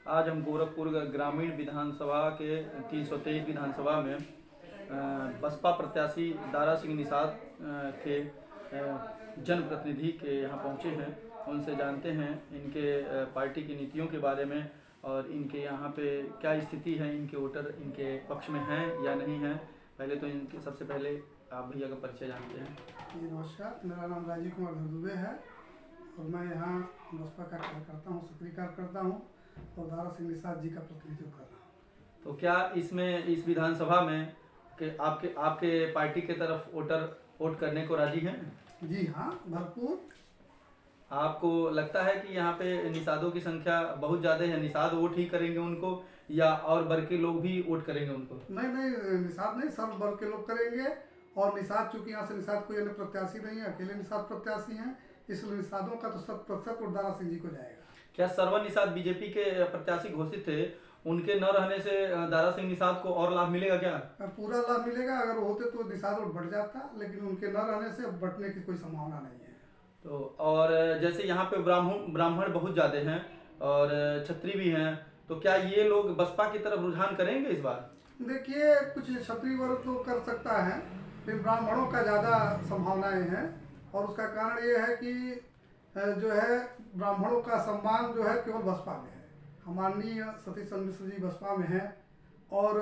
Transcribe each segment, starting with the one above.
आज हम गोरखपुर ग्रामीण विधानसभा के 323 विधानसभा में बसपा प्रत्याशी दारा सिंह निषाद के जनप्रतिनिधि के यहाँ पहुँचे हैं। उनसे जानते हैं इनके पार्टी की नीतियों के बारे में और इनके यहाँ पे क्या स्थिति है, इनके वोटर इनके पक्ष में हैं या नहीं हैं। पहले तो इनके सबसे पहले आप भैया का परिचय जानते हैं। जी नमस्कार, मेरा नाम राजीव कुमार दुबे है और मैं यहाँ बसपा का कार्यकर्ता हूँ, सक्रिय कार्यकर्ता हूँ और दारा सिंह निषाद जी का प्रतिनिधित्व कर रहा हूँ। तो क्या इसमें इस विधानसभा में कि आपके पार्टी के तरफ वोटर वोट करने को राजी हैं? जी हाँ, भरपूर। आपको लगता है कि यहाँ पे निषादों की संख्या बहुत ज़्यादा है, निषाद वोट ही करेंगे उनको या और वर्ग के लोग भी वोट करेंगे उनको? नहीं, निषाद नहीं, सब वर्ग के लोग करेंगे। और निषाद चूंकि यहाँ से निषाद कोई अन्य प्रत्याशी नहीं है, अकेले निषाद प्रत्याशी हैं, इसलिए निषादों का तो 100% वोट दारा सिंह जी को जाएगा। क्या सरवन निषाद बीजेपी के प्रत्याशी घोषित थे, उनके न रहने से दारा सिंह निषाद को और लाभ मिलेगा क्या? पूरा लाभ मिलेगा। अगर वो होते तो निषाद वोट बढ़ जाता, लेकिन उनके न रहने से बढ़ने की कोई संभावना नहीं है। तो और जैसे यहाँ पे ब्राह्मण बहुत ज़्यादा हैं और क्षत्रिय भी हैं, तो क्या ये लोग बसपा की तरफ रुझान करेंगे इस बार? देखिए, कुछ क्षत्रिय वर्ग तो कर सकता है, लेकिन ब्राह्मणों का ज़्यादा संभावनाएं हैं और उसका कारण ये है कि जो है ब्राह्मणों का सम्मान जो है केवल बसपा में है। माननीय सतीश चंद्र मिश्र जी बसपा में हैं और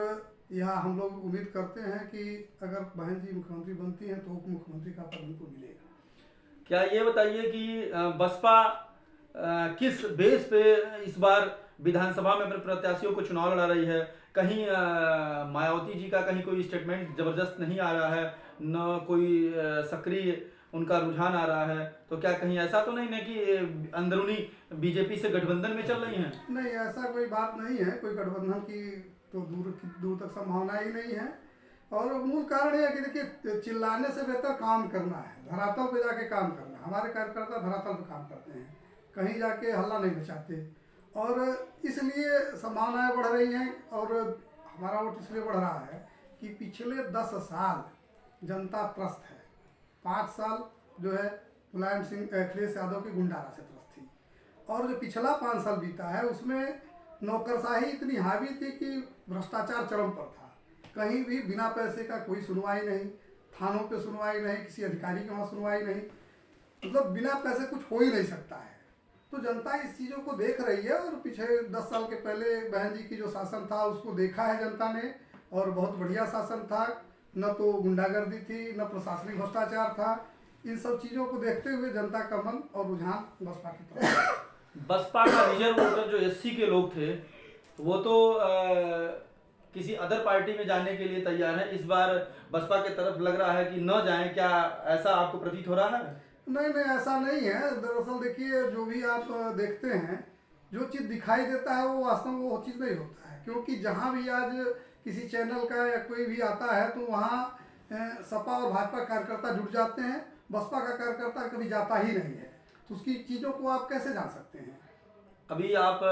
यहाँ हम लोग उम्मीद करते हैं कि अगर बहन जी मुख्यमंत्री बनती हैं तो उप मुख्यमंत्री का पद उनको मिलेगा। क्या ये बताइए कि बसपा किस बेस पे इस बार विधानसभा में अपने प्रत्याशियों को चुनाव लड़ा रही है? कहीं मायावती जी का कहीं कोई स्टेटमेंट जबरदस्त नहीं आ रहा है, न कोई सक्रिय उनका रुझान आ रहा है, तो क्या कहीं ऐसा तो नहीं है कि अंदरूनी बीजेपी से गठबंधन में चल रही हैं? नहीं, ऐसा कोई बात नहीं है। कोई गठबंधन की तो दूर तक संभावना ही नहीं है। और मूल कारण यह है कि देखिए, चिल्लाने से बेहतर काम करना है, धरातल पे जाके काम करना है। हमारे कार्यकर्ता धरातल पे काम करते हैं, कहीं जाके हल्ला नहीं मचाते और इसलिए संभावनाएं बढ़ रही हैं। और हमारा वोट इसलिए बढ़ रहा है कि पिछले 10 साल जनता त्रस्त है। 5 साल जो है मुलायम सिंह अखिलेश यादव की गुंडारा से त्रस्त थी और जो पिछला 5 साल बीता है उसमें नौकरशाही इतनी हावी थी कि भ्रष्टाचार चरम पर था। कहीं भी बिना पैसे का कोई सुनवाई नहीं, थानों पे सुनवाई नहीं, किसी अधिकारी के वहाँ सुनवाई नहीं, मतलब बिना पैसे कुछ हो ही नहीं सकता है। तो जनता इस चीज़ों को देख रही है और पिछले 10 साल के पहले बहन जी की जो शासन था उसको देखा है जनता ने और बहुत बढ़िया शासन था। न तो गुंडागर्दी थी, न प्रशासनिक भ्रष्टाचार था। इन सब चीज़ों को देखते हुए जनता का मन और रुझान बसपा की तरफ। बसपा का रिजर्व वोटर जो एससी के लोग थे वो तो किसी अदर पार्टी में जाने के लिए तैयार है, इस बार बसपा के तरफ लग रहा है कि न जाएं, क्या ऐसा आपको प्रतीत हो रहा है? नहीं, ऐसा नहीं है। दरअसल देखिए, जो भी आप देखते हैं, जो चीज़ दिखाई देता है वो वास्तव में वो चीज़ नहीं होता है। क्योंकि जहाँ भी आज किसी चैनल का या कोई भी आता है तो वहाँ सपा और भाजपा कार्यकर्ता जुट जाते हैं, बसपा का कार्यकर्ता कभी जाता ही नहीं है। तो उसकी चीज़ों को आप कैसे जान सकते हैं? अभी आप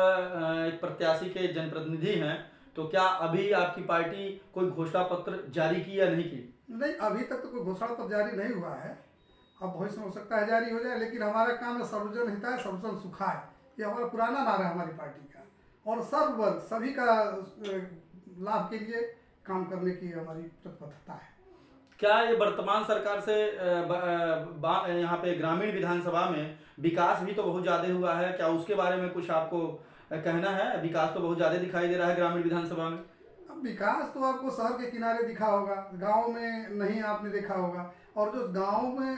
एक प्रत्याशी के जनप्रतिनिधि हैं, तो क्या अभी आपकी पार्टी कोई घोषणा पत्र जारी की या नहीं की? नहीं, अभी तक तो कोई घोषणा पत्र जारी नहीं हुआ है। अब भविष्य में हो सकता है जारी हो जाए, लेकिन हमारा काम है सर्वजन हिताय सर्वजन सुखाय। ये हमारा पुराना नारा है हमारी पार्टी का और सर्व वर्ग सभी का लाभ के लिए काम करने की हमारी प्रतिबद्धता है। क्या ये वर्तमान सरकार से यहाँ पे ग्रामीण विधानसभा में विकास भी तो बहुत ज़्यादा हुआ है, क्या उसके बारे में कुछ आपको कहना है? विकास तो बहुत ज़्यादा दिखाई दे रहा है ग्रामीण विधानसभा में। अब विकास तो आपको शहर के किनारे दिखा होगा, गांव में नहीं आपने देखा होगा। और जो गांव में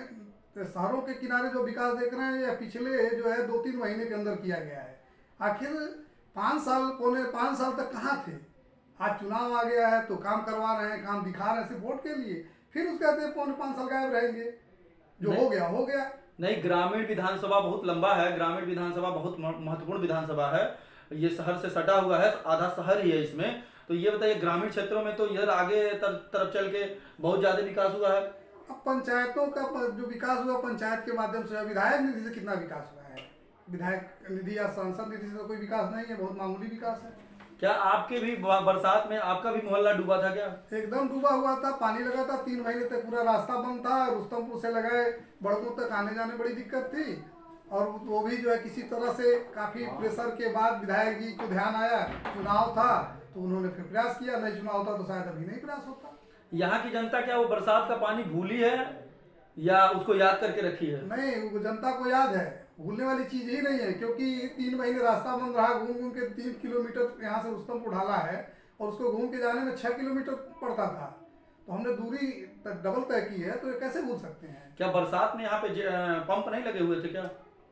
शहरों के किनारे जो विकास देख रहे हैं या पिछले जो है 2-3 महीने के अंदर किया गया है। आखिर 5 साल तक कहाँ थे? आज चुनाव आ गया है तो काम करवा रहे हैं, काम दिखा रहे हैं सिर्फ वोट के लिए, फिर उसके बाद 5 साल गायब रहेंगे। जो हो गया हो गया। नहीं, ग्रामीण विधानसभा बहुत लंबा है, ग्रामीण विधानसभा बहुत महत्वपूर्ण विधानसभा है, ये शहर से सटा हुआ है, आधा शहर ही है इसमें। तो ये बताइए, ग्रामीण क्षेत्रों में तो इधर आगे तरफ चल के बहुत ज़्यादा विकास हुआ है। अब पंचायतों का जो विकास हुआ पंचायत के माध्यम से, विधायक निधि से कितना विकास हुआ है? विधायक निधि या सांसद निधि से तो कोई विकास नहीं है, बहुत मामूली विकास है। क्या आपके भी बरसात में आपका भी मोहल्ला डूबा था क्या? एकदम डूबा हुआ था, पानी लगा था। 3 महीने तक पूरा रास्ता बंद था, रुस्तमपुर से लगाए बड़कों तक आने जाने बड़ी दिक्कत थी। और वो भी जो है किसी तरह से काफ़ी प्रेशर के बाद विधायक जी को ध्यान आया, चुनाव था तो उन्होंने फिर प्रयास किया, नहीं चुनाव होता तो शायद अभी नहीं प्रयास होता। यहाँ की जनता क्या वो बरसात का पानी भूली है या उसको याद करके रखी है? नहीं, वो जनता को याद है, भूलने वाली चीज़ ही नहीं है, क्योंकि 3 महीने रास्ता बंद रहा, घूम घूम के 3 किलोमीटर यहाँ से रुस्तमपुर ढाला है और उसको घूम के जाने में 6 किलोमीटर पड़ता था, तो हमने दूरी डबल तय की है, तो ये कैसे भूल सकते हैं। क्या बरसात में यहाँ पे पंप नहीं लगे हुए थे क्या?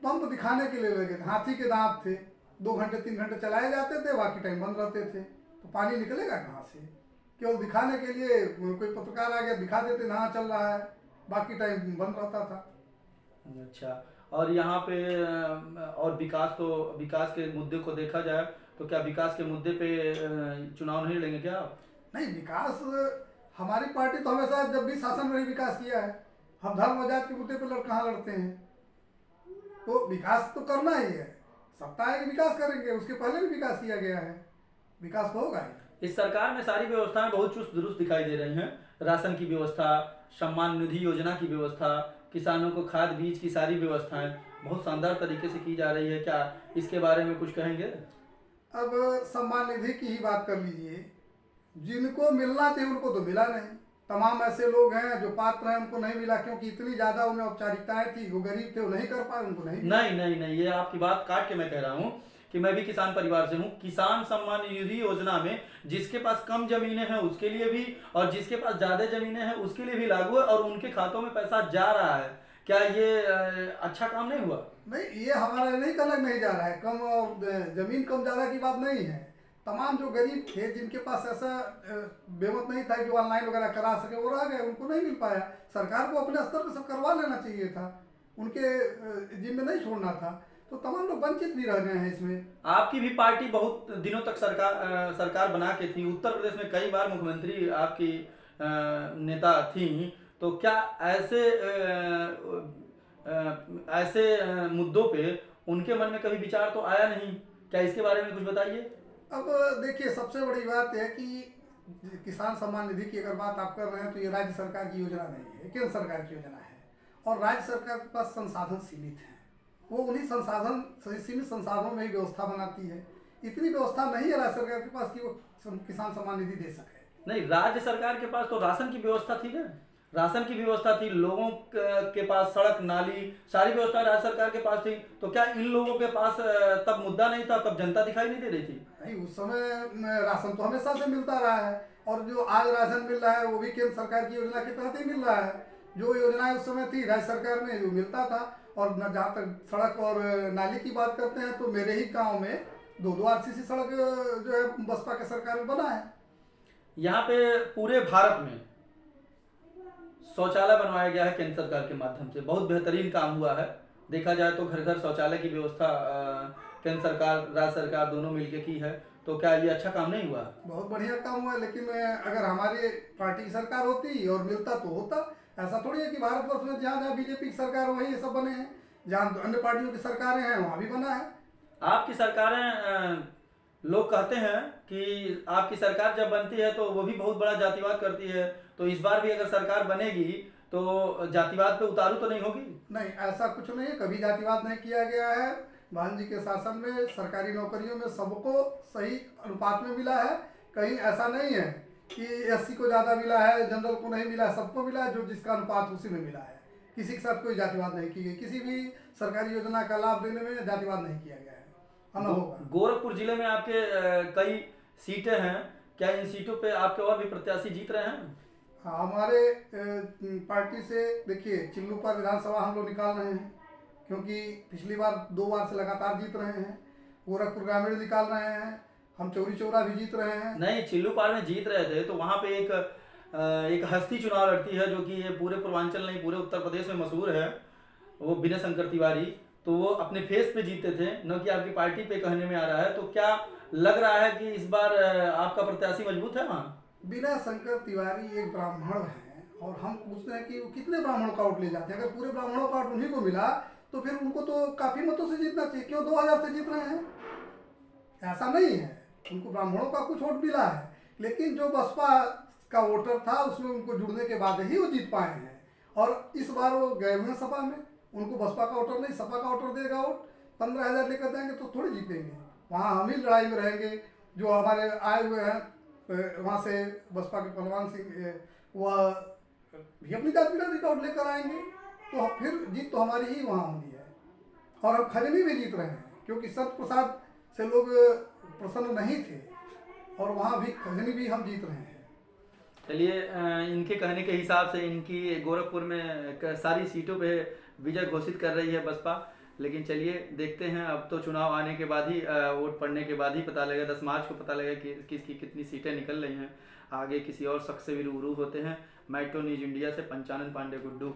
पंप दिखाने के लिए लगे थे, हाथी के दांत थे, 2 घंटे 3 घंटे चलाए जाते थे, बाकी टाइम बंद रहते थे, तो पानी निकलेगा कहाँ से। केवल दिखाने के लिए कोई पत्रकार आ गया दिखा देते नहा चल रहा है, बाकी टाइम बंद रहता था। अच्छा, और यहाँ पे और विकास के मुद्दे को देखा जाए तो क्या विकास के मुद्दे पे चुनाव नहीं लड़ेंगे क्या आप? नहीं, विकास हमारी पार्टी तो हमेशा जब भी शासन में ही विकास किया है, हम धर्म आजाद के मुद्दे पर कहाँ लड़ते हैं, तो विकास तो करना ही है, सत्ता है कि विकास करेंगे, उसके पहले भी विकास किया गया है, विकास तो होगा ही। इस सरकार में सारी व्यवस्थाएं बहुत चुस्त दुरुस्त दिखाई दे रही हैं। राशन की व्यवस्था, सम्मान निधि योजना की व्यवस्था, किसानों को खाद बीज की सारी व्यवस्थाएं बहुत शानदार तरीके से की जा रही है। क्या इसके बारे में कुछ कहेंगे? अब सम्मान निधि की ही बात कर लीजिए, जिनको मिलना चाहिए उनको तो मिला नहीं, तमाम ऐसे लोग हैं जो पात्र हैं उनको नहीं मिला, क्योंकि इतनी ज़्यादा उन्हें औपचारिकताएं थी, वो गरीब थे वो नहीं कर पाए, उनको नहीं मिला। नहीं, ये आपकी बात काट के मैं कह रहा हूँ कि मैं भी किसान परिवार से हूँ। किसान सम्मान निधि योजना में जिसके पास कम जमीनें हैं उसके लिए भी और जिसके पास ज्यादा जमीनें हैं उसके लिए भी लागू है और उनके खातों में पैसा जा रहा है। क्या ये अच्छा काम नहीं हुआ? नहीं, ये हमारा नहीं कलर नहीं जा रहा है, कम और जमीन कम ज़्यादा की बात नहीं है, तमाम जो गरीब थे जिनके पास ऐसा बेमत नहीं था जो ऑनलाइन वगैरह करा सके, वो रह गए, उनको नहीं मिल पाया। सरकार को अपने स्तर पर सब करवा लेना चाहिए था, उनके जिम्मे नहीं छोड़ना था, तो तमाम लोग वंचित भी रह गए हैं इसमें। आपकी भी पार्टी बहुत दिनों तक सरकार बना के थी, उत्तर प्रदेश में कई बार मुख्यमंत्री आपकी नेता थी, तो क्या ऐसे मुद्दों पे उनके मन में कभी विचार तो आया नहीं? क्या इसके बारे में कुछ बताइए। अब देखिए, सबसे बड़ी बात है कि किसान सम्मान निधि की अगर बात आप कर रहे हैं तो ये राज्य सरकार की योजना नहीं है, केंद्र सरकार की योजना है, और राज्य सरकार के पास संसाधन सीमित हैं, वो उन्हीं सीमित संसाधनों में ही व्यवस्था बनाती है। इतनी व्यवस्था नहीं है राज्य सरकार के पास कि वो किसान सम्मान निधि दे सके। नहीं, राज्य सरकार के पास तो राशन की व्यवस्था थी ना, राशन की व्यवस्था थी, लोगों के पास सड़क नाली सारी व्यवस्था राज्य सरकार के पास थी, तो क्या इन लोगों के पास तब मुद्दा नहीं था, तब जनता दिखाई नहीं दे रही थी? नहीं, उस समय राशन तो हमेशा से मिलता रहा है, और जो आज राशन मिल रहा है वो भी केंद्र सरकार की योजना के तहत ही मिल रहा है। जो योजनाएं उस समय थी राज्य सरकार में जो मिलता था, और जहाँ तक सड़क और नाली की बात करते हैं तो मेरे ही गाँव में 2-2 आरसीसी सड़क जो है बसपा के सरकार में बना है। यहाँ पे पूरे भारत में शौचालय बनवाया गया है केंद्र सरकार के माध्यम से, बहुत बेहतरीन काम हुआ है। देखा जाए तो घर घर शौचालय की व्यवस्था केंद्र सरकार राज्य सरकार दोनों मिलकर की है, तो क्या ये अच्छा काम नहीं हुआ? बहुत बढ़िया काम हुआ, लेकिन अगर हमारी पार्टी की सरकार होती और मिलता तो होता। ऐसा थोड़ी है कि भारतवर्ष में जहाँ जहाँ बीजेपी की सरकार वही ये सब बने हैं, जहाँ अन्य पार्टियों की सरकारें हैं वहाँ भी बना है। आपकी सरकारें, लोग कहते हैं कि आपकी सरकार जब बनती है तो वो भी बहुत बड़ा जातिवाद करती है, तो इस बार भी अगर सरकार बनेगी तो जातिवाद पे उतारू तो नहीं होगी? नहीं, ऐसा कुछ नहीं है, कभी जातिवाद नहीं किया गया है। बहन जी के शासन में सरकारी नौकरियों में सबको सही अनुपात में मिला है, कहीं ऐसा नहीं है कि एससी को ज़्यादा मिला है जनरल को नहीं मिला, सबको मिला है, जो जिसका अनुपात उसी में मिला है। किसी के साथ कोई जातिवाद नहीं की गई, किसी भी सरकारी योजना का लाभ देने में जातिवाद नहीं किया गया है, होगा। गोरखपुर जिले में आपके कई सीटें हैं, क्या इन सीटों पे आपके और भी प्रत्याशी जीत रहे हैं? हाँ, हमारे पार्टी से देखिए चिल्लूपर विधानसभा हम लोग निकाल रहे हैं, क्योंकि पिछली बार 2 बार से लगातार जीत रहे हैं। गोरखपुर ग्रामीण निकाल रहे हैं, हम चौरी चौरा भी जीत रहे हैं। नहीं, चिल्लूपार में जीत रहे थे तो वहाँ पे एक हस्ती चुनाव लड़ती है जो कि ये पूरे पूर्वांचल नहीं पूरे उत्तर प्रदेश में मशहूर है, वो विनय शंकर तिवारी, तो वो अपने फेस पे जीते थे, न कि आपकी पार्टी पे कहने में आ रहा है। तो क्या लग रहा है कि इस बार आपका प्रत्याशी मजबूत है वहाँ? विनय शंकर तिवारी एक ब्राह्मण है, और हम पूछते हैं कि वो कितने ब्राह्मणों का वोट ले जाते हैं। अगर पूरे ब्राह्मणों का वोट उन्हीं को मिला तो फिर उनको तो काफ़ी मतों से जीतना चाहिए, क्यों 2000 से जीत रहे हैं? ऐसा नहीं है, उनको ब्राह्मणों का कुछ वोट मिला है, लेकिन जो बसपा का वोटर था उसमें उनको जुड़ने के बाद ही वो जीत पाए हैं, और इस बार वो गए हुए सभा में उनको बसपा का वोटर नहीं सपा का वोटर देगा वोट, 15,000 लेकर जाएंगे तो थोड़ी जीतेंगे। वहाँ हम ही लड़ाई में रहेंगे। जो हमारे आए हुए हैं वहाँ से बसपा के पहलवान सिंह, वह भी अपनी जात बिरादरी का वोट लेकर आएंगे, तो फिर जीत तो हमारी ही वहाँ होनी है। और हम खजनी भी जीत रहे हैं, क्योंकि सत्य प्रसाद से लोग प्रसन्न नहीं थे, और वहाँ भी खजनी भी हम जीत रहे हैं। चलिए, इनके कहने के हिसाब से इनकी गोरखपुर में सारी सीटों पे विजय घोषित कर रही है बसपा। लेकिन चलिए देखते हैं, अब तो चुनाव आने के बाद ही, वोट पड़ने के बाद ही पता लगेगा। 10 मार्च को पता लगेगा कि किसकी कितनी सीटें निकल रही हैं। आगे किसी और शख्स से भी रूबरू होते हैं। मेट्रो न्यूज इंडिया से पंचानन पांडे गुड्डू।